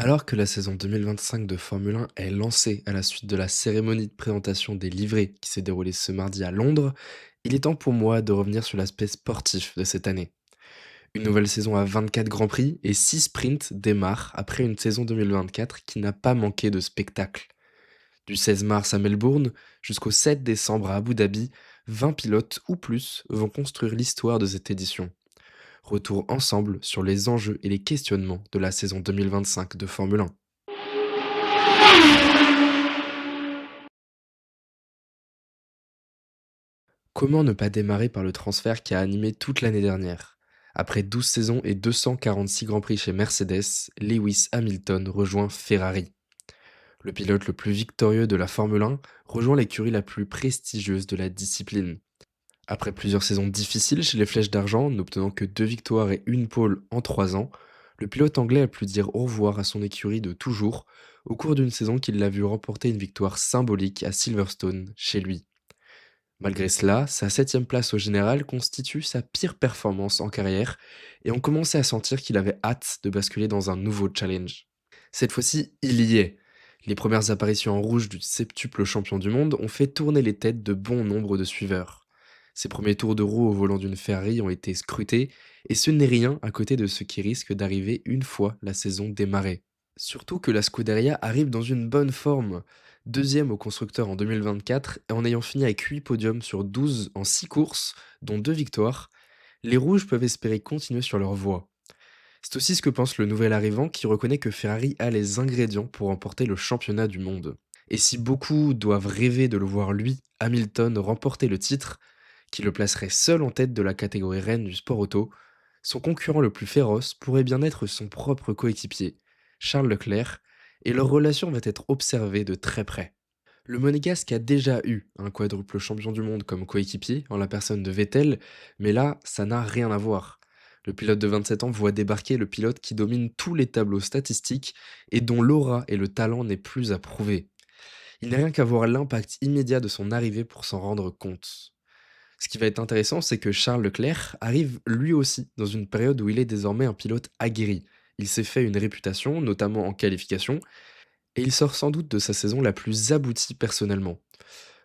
Alors que la saison 2025 de Formule 1 est lancée à la suite de la cérémonie de présentation des livrets qui s'est déroulée ce mardi à Londres, il est temps pour moi de revenir sur l'aspect sportif de cette année. Une nouvelle saison à 24 Grands Prix et 6 sprints démarre après une saison 2024 qui n'a pas manqué de spectacle. Du 16 mars à Melbourne jusqu'au 7 décembre à Abu Dhabi, 20 pilotes ou plus vont construire l'histoire de cette édition. Retour ensemble sur les enjeux et les questionnements de la saison 2025 de Formule 1. Comment ne pas démarrer par le transfert qui a animé toute l'année dernière? Après 12 saisons et 246 Grands Prix chez Mercedes, Lewis Hamilton rejoint Ferrari. Le pilote le plus victorieux de la Formule 1 rejoint l'écurie la plus prestigieuse de la discipline. Après plusieurs saisons difficiles chez les Flèches d'Argent, n'obtenant que 2 victoires et une pole en 3 ans, le pilote anglais a pu dire au revoir à son écurie de toujours au cours d'une saison qui l'a vu remporter une victoire symbolique à Silverstone chez lui. Malgré cela, sa septième place au général constitue sa pire performance en carrière et on commençait à sentir qu'il avait hâte de basculer dans un nouveau challenge. Cette fois-ci, il y est. Les premières apparitions en rouge du septuple champion du monde ont fait tourner les têtes de bon nombre de suiveurs. Ses premiers tours de roue au volant d'une Ferrari ont été scrutés et ce n'est rien à côté de ce qui risque d'arriver une fois la saison démarrée. Surtout que la Scuderia arrive dans une bonne forme. Deuxième au constructeur en 2024 et en ayant fini avec 8 podiums sur 12 en 6 courses, dont 2 victoires, les Rouges peuvent espérer continuer sur leur voie. C'est aussi ce que pense le nouvel arrivant qui reconnaît que Ferrari a les ingrédients pour remporter le championnat du monde. Et si beaucoup doivent rêver de le voir lui, Hamilton, remporter le titre, qui le placerait seul en tête de la catégorie reine du sport auto, son concurrent le plus féroce pourrait bien être son propre coéquipier, Charles Leclerc, et leur relation va être observée de très près. Le Monégasque a déjà eu un quadruple champion du monde comme coéquipier en la personne de Vettel, mais là, ça n'a rien à voir. Le pilote de 27 ans voit débarquer le pilote qui domine tous les tableaux statistiques et dont l'aura et le talent n'est plus à prouver. Il n'a rien qu'à voir l'impact immédiat de son arrivée pour s'en rendre compte. Ce qui va être intéressant, c'est que Charles Leclerc arrive lui aussi dans une période où il est désormais un pilote aguerri. Il s'est fait une réputation, notamment en qualification, et il sort sans doute de sa saison la plus aboutie personnellement.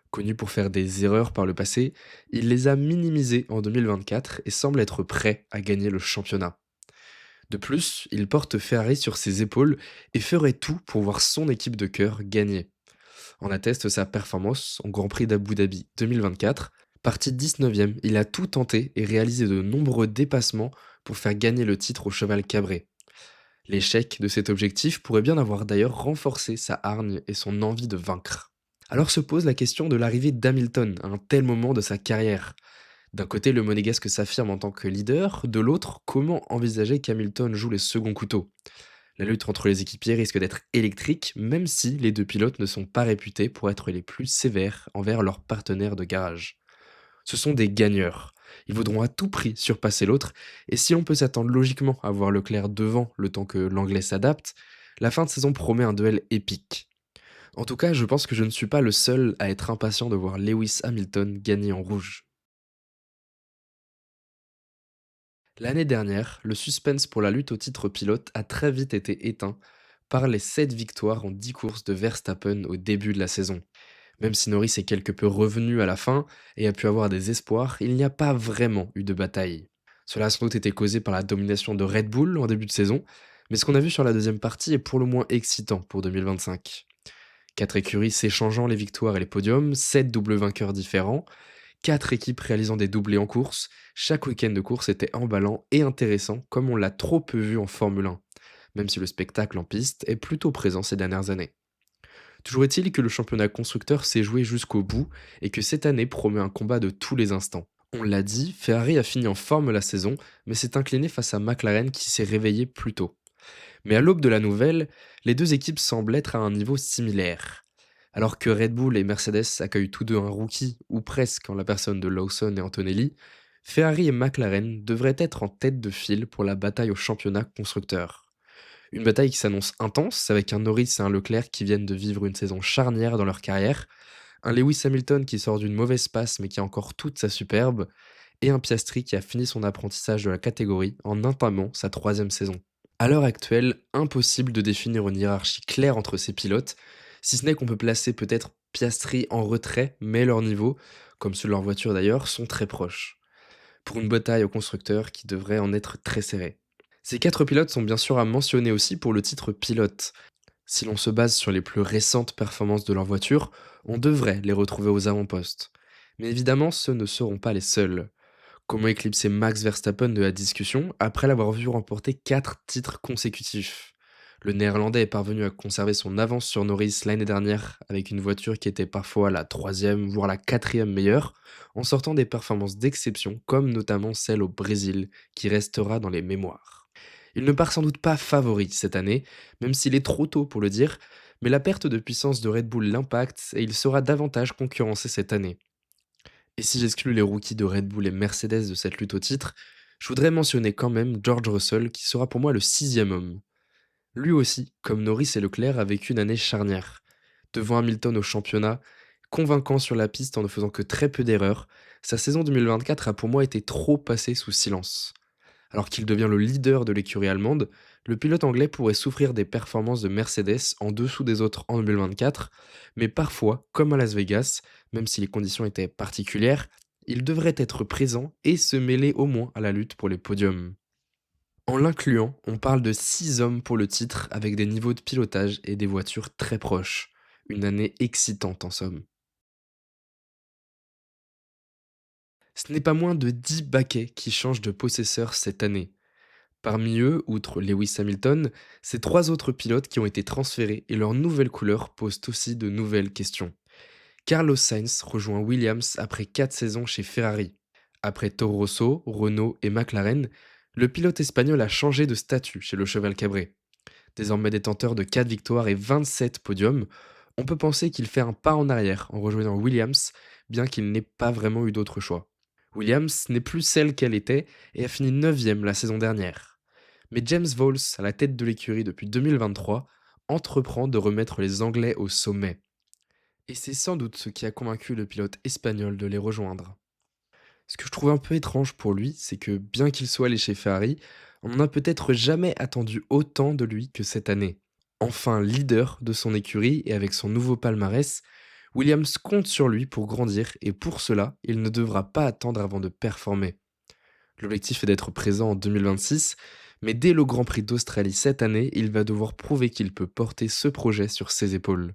Connu pour faire des erreurs par le passé, il les a minimisées en 2024 et semble être prêt à gagner le championnat. De plus, il porte Ferrari sur ses épaules et ferait tout pour voir son équipe de cœur gagner. En atteste sa performance au Grand Prix d'Abu Dhabi 2024. Parti 19e, il a tout tenté et réalisé de nombreux dépassements pour faire gagner le titre au cheval cabré. L'échec de cet objectif pourrait bien avoir d'ailleurs renforcé sa hargne et son envie de vaincre. Alors se pose la question de l'arrivée d'Hamilton à un tel moment de sa carrière. D'un côté, le monégasque s'affirme en tant que leader, de l'autre, comment envisager qu'Hamilton joue les seconds couteaux? La lutte entre les équipiers risque d'être électrique, même si les deux pilotes ne sont pas réputés pour être les plus sévères envers leurs partenaires de garage. Ce sont des gagneurs. Ils voudront à tout prix surpasser l'autre, et si on peut s'attendre logiquement à voir Leclerc devant le temps que l'anglais s'adapte, la fin de saison promet un duel épique. En tout cas, je pense que je ne suis pas le seul à être impatient de voir Lewis Hamilton gagner en rouge. L'année dernière, le suspense pour la lutte au titre pilote a très vite été éteint par les 7 victoires en 10 courses de Verstappen au début de la saison. Même si Norris est quelque peu revenu à la fin et a pu avoir des espoirs, il n'y a pas vraiment eu de bataille. Cela a sans doute été causé par la domination de Red Bull en début de saison, mais ce qu'on a vu sur la deuxième partie est pour le moins excitant pour 2025. 4 écuries s'échangeant les victoires et les podiums, 7 doubles vainqueurs différents, 4 équipes réalisant des doublés en course, chaque week-end de course était emballant et intéressant comme on l'a trop peu vu en Formule 1, même si le spectacle en piste est plutôt présent ces dernières années. Toujours est-il que le championnat constructeur s'est joué jusqu'au bout et que cette année promet un combat de tous les instants. On l'a dit, Ferrari a fini en forme la saison, mais s'est incliné face à McLaren qui s'est réveillé plus tôt. Mais à l'aube de la nouvelle, les deux équipes semblent être à un niveau similaire. Alors que Red Bull et Mercedes accueillent tous deux un rookie, ou presque en la personne de Lawson et Antonelli, Ferrari et McLaren devraient être en tête de file pour la bataille au championnat constructeur. Une bataille qui s'annonce intense, avec un Norris et un Leclerc qui viennent de vivre une saison charnière dans leur carrière, un Lewis Hamilton qui sort d'une mauvaise passe mais qui a encore toute sa superbe, et un Piastri qui a fini son apprentissage de la catégorie en entamant sa troisième saison. À l'heure actuelle, impossible de définir une hiérarchie claire entre ces pilotes, si ce n'est qu'on peut placer peut-être Piastri en retrait, mais leurs niveaux, comme ceux de leur voiture d'ailleurs, sont très proches. Pour une bataille au constructeur qui devrait en être très serrée. Ces quatre pilotes sont bien sûr à mentionner aussi pour le titre pilote. Si l'on se base sur les plus récentes performances de leur voiture, on devrait les retrouver aux avant-postes. Mais évidemment, ce ne seront pas les seuls. Comment éclipser Max Verstappen de la discussion après l'avoir vu remporter 4 titres consécutifs? Le Néerlandais est parvenu à conserver son avance sur Norris l'année dernière avec une voiture qui était parfois la troisième, voire la quatrième meilleure, en sortant des performances d'exception comme notamment celle au Brésil, qui restera dans les mémoires. Il ne part sans doute pas favori cette année, même s'il est trop tôt pour le dire, mais la perte de puissance de Red Bull l'impacte et il sera davantage concurrencé cette année. Et si j'exclus les rookies de Red Bull et Mercedes de cette lutte au titre, je voudrais mentionner quand même George Russell qui sera pour moi le sixième homme. Lui aussi, comme Norris et Leclerc, a vécu une année charnière. Devant Hamilton au championnat, convaincant sur la piste en ne faisant que très peu d'erreurs, sa saison 2024 a pour moi été trop passée sous silence. Alors qu'il devient le leader de l'écurie allemande, le pilote anglais pourrait souffrir des performances de Mercedes en dessous des autres en 2024, mais parfois, comme à Las Vegas, même si les conditions étaient particulières, il devrait être présent et se mêler au moins à la lutte pour les podiums. En l'incluant, on parle de 6 hommes pour le titre avec des niveaux de pilotage et des voitures très proches. Une année excitante en somme. Ce n'est pas moins de 10 baquets qui changent de possesseur cette année. Parmi eux, outre Lewis Hamilton, c'est trois autres pilotes qui ont été transférés et leur nouvelle couleur pose aussi de nouvelles questions. Carlos Sainz rejoint Williams après 4 saisons chez Ferrari. Après Toro Rosso, Renault et McLaren, le pilote espagnol a changé de statut chez le Cheval Cabré. Désormais détenteur de 4 victoires et 27 podiums, on peut penser qu'il fait un pas en arrière en rejoignant Williams, bien qu'il n'ait pas vraiment eu d'autre choix. Williams n'est plus celle qu'elle était et a fini 9e la saison dernière. Mais James Vowles, à la tête de l'écurie depuis 2023, entreprend de remettre les Anglais au sommet. Et c'est sans doute ce qui a convaincu le pilote espagnol de les rejoindre. Ce que je trouve un peu étrange pour lui, c'est que bien qu'il soit allé chez Ferrari, on n'a peut-être jamais attendu autant de lui que cette année. Enfin leader de son écurie et avec son nouveau palmarès, Williams compte sur lui pour grandir et pour cela, il ne devra pas attendre avant de performer. L'objectif est d'être présent en 2026, mais dès le Grand Prix d'Australie cette année, il va devoir prouver qu'il peut porter ce projet sur ses épaules.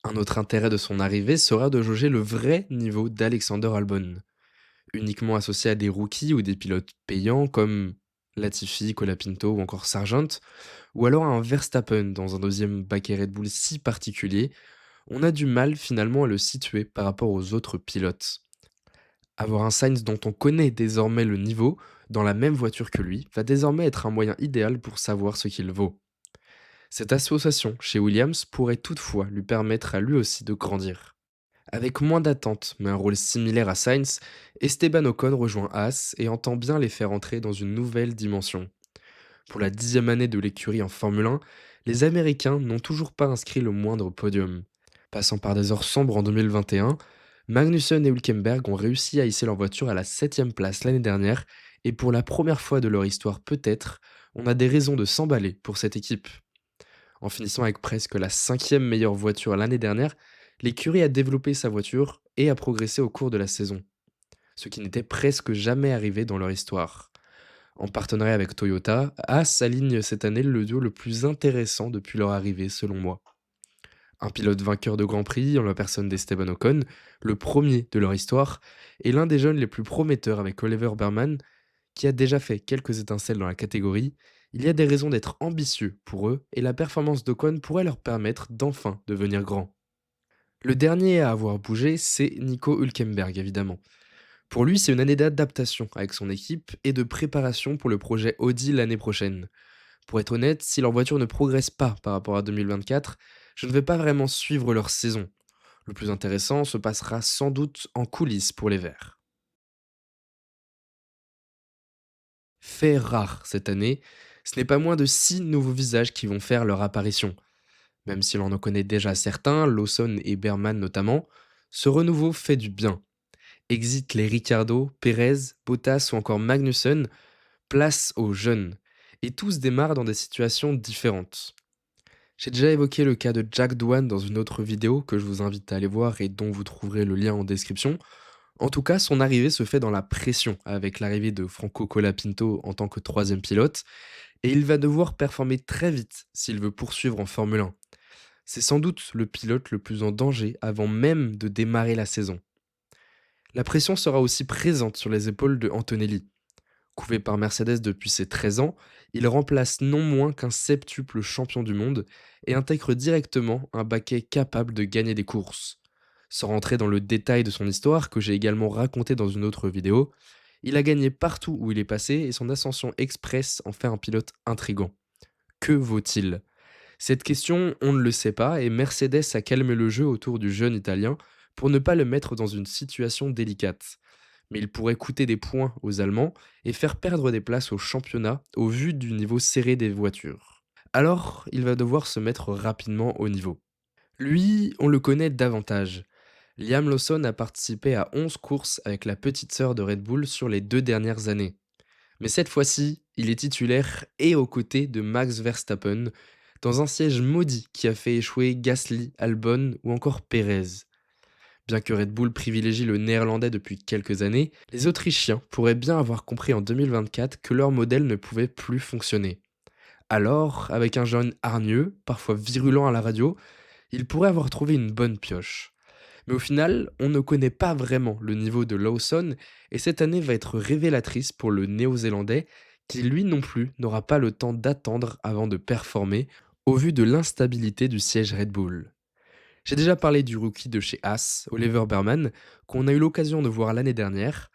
Un autre intérêt de son arrivée sera de jauger le vrai niveau d'Alexander Albon. Uniquement associé à des rookies ou des pilotes payants comme Latifi, Colapinto ou encore Sargent, ou alors à un Verstappen dans un deuxième baquet Red Bull si particulier, on a du mal finalement à le situer par rapport aux autres pilotes. Avoir un Sainz dont on connaît désormais le niveau dans la même voiture que lui va désormais être un moyen idéal pour savoir ce qu'il vaut. Cette association chez Williams pourrait toutefois lui permettre à lui aussi de grandir. Avec moins d'attentes, mais un rôle similaire à Sainz, Esteban Ocon rejoint Haas et entend bien les faire entrer dans une nouvelle dimension. Pour la 10e année de l'écurie en Formule 1, les Américains n'ont toujours pas inscrit le moindre podium. Passant par des heures sombres en 2021, Magnussen et Hülkenberg ont réussi à hisser leur voiture à la 7e place l'année dernière, et pour la première fois de leur histoire peut-être, on a des raisons de s'emballer pour cette équipe. En finissant avec presque la 5e meilleure voiture l'année dernière, l'écurie a développé sa voiture et a progressé au cours de la saison, ce qui n'était presque jamais arrivé dans leur histoire. En partenariat avec Toyota, Haas aligne cette année le duo le plus intéressant depuis leur arrivée selon moi. Un pilote vainqueur de Grand Prix en la personne d'Esteban Ocon, le premier de leur histoire, et l'un des jeunes les plus prometteurs avec Oliver Berman, qui a déjà fait quelques étincelles dans la catégorie, il y a des raisons d'être ambitieux pour eux et la performance d'Ocon pourrait leur permettre d'enfin devenir grands. Le dernier à avoir bougé, c'est Nico Hülkenberg évidemment. Pour lui, c'est une année d'adaptation avec son équipe et de préparation pour le projet Audi l'année prochaine. Pour être honnête, si leur voiture ne progresse pas par rapport à 2024, je ne vais pas vraiment suivre leur saison. Le plus intéressant se passera sans doute en coulisses pour les Verts. Fait rare cette année, ce n'est pas moins de 6 nouveaux visages qui vont faire leur apparition. Même si l'on en connaît déjà certains, Lawson et Berman notamment, ce renouveau fait du bien. Exit les Ricardo, Perez, Bottas ou encore Magnussen, place aux jeunes. et tous démarrent dans des situations différentes. J'ai déjà évoqué le cas de Jack Doohan dans une autre vidéo que je vous invite à aller voir et dont vous trouverez le lien en description. En tout cas, son arrivée se fait dans la pression avec l'arrivée de Franco Colapinto en tant que troisième pilote et il va devoir performer très vite s'il veut poursuivre en Formule 1. C'est sans doute le pilote le plus en danger avant même de démarrer la saison. La pression sera aussi présente sur les épaules de Antonelli. Couvé par Mercedes depuis ses 13 ans, il remplace non moins qu'un septuple champion du monde et intègre directement un baquet capable de gagner des courses. Sans rentrer dans le détail de son histoire, que j'ai également raconté dans une autre vidéo, il a gagné partout où il est passé et son ascension express en fait un pilote intrigant. Que vaut-il? Cette question, on ne le sait pas et Mercedes a calmé le jeu autour du jeune Italien pour ne pas le mettre dans une situation délicate. Mais il pourrait coûter des points aux Allemands et faire perdre des places au championnat au vu du niveau serré des voitures. Alors, il va devoir se mettre rapidement au niveau. Lui, on le connaît davantage. Liam Lawson a participé à 11 courses avec la petite sœur de Red Bull sur les 2 dernières années. Mais cette fois-ci, il est titulaire et aux côtés de Max Verstappen, dans un siège maudit qui a fait échouer Gasly, Albon ou encore Perez. Bien que Red Bull privilégie le néerlandais depuis quelques années, les Autrichiens pourraient bien avoir compris en 2024 que leur modèle ne pouvait plus fonctionner. Alors, avec un jeune hargneux, parfois virulent à la radio, il pourrait avoir trouvé une bonne pioche. Mais au final, on ne connaît pas vraiment le niveau de Lawson et cette année va être révélatrice pour le néo-zélandais qui lui non plus n'aura pas le temps d'attendre avant de performer au vu de l'instabilité du siège Red Bull. J'ai déjà parlé du rookie de chez Haas, Oliver Berman, qu'on a eu l'occasion de voir l'année dernière,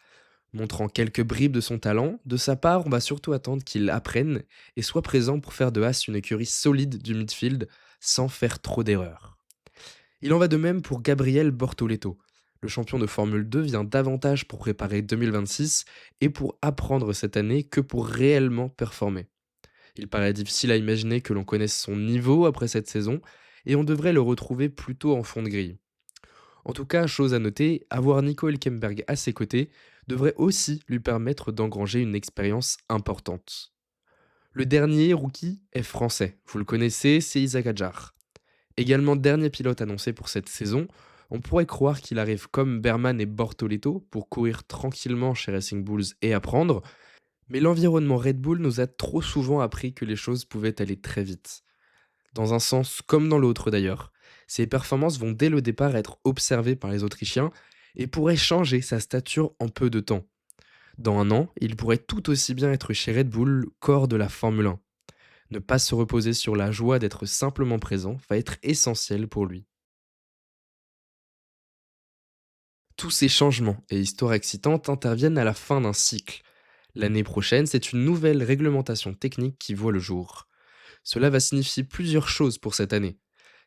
montrant quelques bribes de son talent. De sa part, on va surtout attendre qu'il apprenne et soit présent pour faire de Haas une écurie solide du midfield sans faire trop d'erreurs. Il en va de même pour Gabriel Bortoleto. Le champion de Formule 2 vient davantage pour préparer 2026 et pour apprendre cette année que pour réellement performer. Il paraît difficile à imaginer que l'on connaisse son niveau après cette saison et on devrait le retrouver plutôt en fond de grille. En tout cas, chose à noter, avoir Nico Hülkenberg à ses côtés devrait aussi lui permettre d'engranger une expérience importante. Le dernier rookie est français, vous le connaissez, c'est Isaac Hadjar. Également dernier pilote annoncé pour cette saison, on pourrait croire qu'il arrive comme Berman et Bortoleto pour courir tranquillement chez Racing Bulls et apprendre, mais l'environnement Red Bull nous a trop souvent appris que les choses pouvaient aller très vite. Dans un sens comme dans l'autre d'ailleurs. Ses performances vont dès le départ être observées par les Autrichiens et pourraient changer sa stature en peu de temps. Dans un an, il pourrait tout aussi bien être chez Red Bull qu'hors de la Formule 1. Ne pas se reposer sur la joie d'être simplement présent va être essentiel pour lui. Tous ces changements et histoires excitantes interviennent à la fin d'un cycle. L'année prochaine, c'est une nouvelle réglementation technique qui voit le jour. Cela va signifier plusieurs choses pour cette année.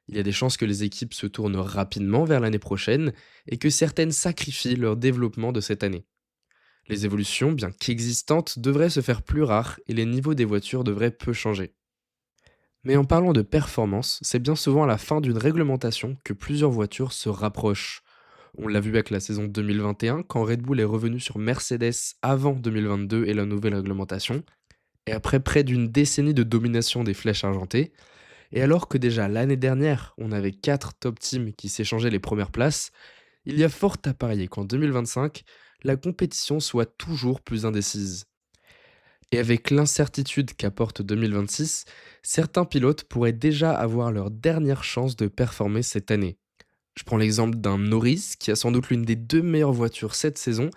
Il y a des chances que les équipes se tournent rapidement vers l'année prochaine et que certaines sacrifient leur développement de cette année. Les évolutions, bien qu'existantes, devraient se faire plus rares et les niveaux des voitures devraient peu changer. Mais en parlant de performance, c'est bien souvent à la fin d'une réglementation que plusieurs voitures se rapprochent. On l'a vu avec la saison 2021 quand Red Bull est revenu sur Mercedes avant 2022 et la nouvelle réglementation, et après près d'une décennie de domination des flèches argentées. Et alors que déjà l'année dernière, on avait 4 top teams qui s'échangeaient les premières places, il y a fort à parier qu'en 2025, la compétition soit toujours plus indécise. Et avec l'incertitude qu'apporte 2026, certains pilotes pourraient déjà avoir leur dernière chance de performer cette année. Je prends l'exemple d'un Norris qui a sans doute l'une des 2 meilleures voitures cette saison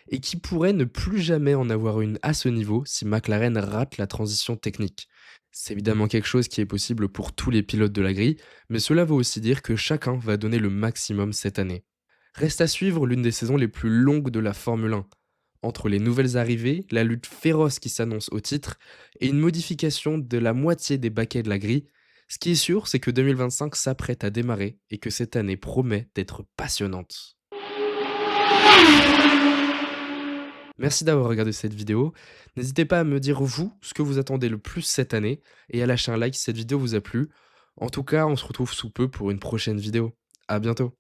et qui pourrait ne plus jamais en avoir une à ce niveau si McLaren rate la transition technique. C'est évidemment quelque chose qui est possible pour tous les pilotes de la grille, mais cela veut aussi dire que chacun va donner le maximum cette année. Reste à suivre l'une des saisons les plus longues de la Formule 1. Entre les nouvelles arrivées, la lutte féroce qui s'annonce au titre et une modification de la moitié des baquets de la grille, ce qui est sûr, c'est que 2025 s'apprête à démarrer et que cette année promet d'être passionnante. Merci d'avoir regardé cette vidéo. N'hésitez pas à me dire vous ce que vous attendez le plus cette année et à lâcher un like si cette vidéo vous a plu. En tout cas, on se retrouve sous peu pour une prochaine vidéo. À bientôt.